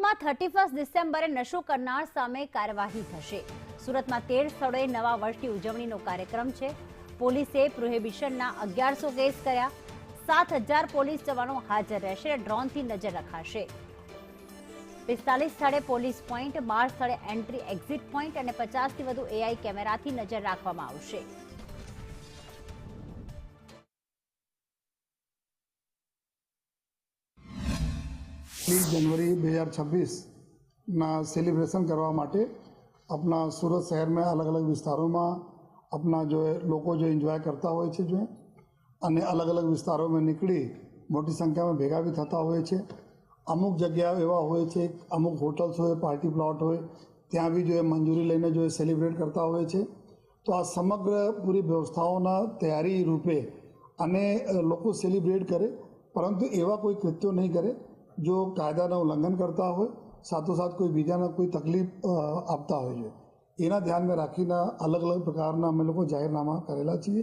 સુરતમાં 31 ડિસેમ્બરે નશો કરનાર સામે કાર્યવાહી થશે। સુરતમાં 13 સ્થળોએ નવા વર્ષની ઉજવણીનો કાર્યક્રમ છે। પોલીસે પ્રોહિબિશનના 1100 કેસ કર્યા। 7000 પોલીસ જવાનો હાજર રહેશે। ડ્રોનથી નજર રખાશે। 45 સ્થળે પોલીસ પોઈન્ટ, 12 સ્થળે એન્ટ્રી એક્ઝિટ પોઈન્ટ અને 50થી વધુ એઆઈ કેમેરાથી નજર રાખવામાં આવશે। 30 जनवरी 2026 ना सेलिब्रेशन करवा माटे अपना सूरत शहर में अलग अलग विस्तारों में अपना जो है लोग जो एंजॉय करता हो जो अने अलग अलग विस्तारों में निकली मोटी संख्या में भेगा भी थता हो। अमुक जगह एवं हो अमुक होटल्स हो पार्टी प्लॉट हो त्या भी जो है मंजूरी लेने जो है सेलिब्रेट करता हो। तो आ समग्र पूरी व्यवस्थाओं तैयारी रूपे अने लोग सेलिब्रेट करे परंतु एवं कोई कृत्यों नहीं करे जो कायदा उल्लंघन करता हो, साथोसाथ कोई बीजा कोई तकलीफ आपता हो। एना ध्यान में राखीने अलग अलग प्रकारना अमे लोग जाहिरनामा करेला छीए।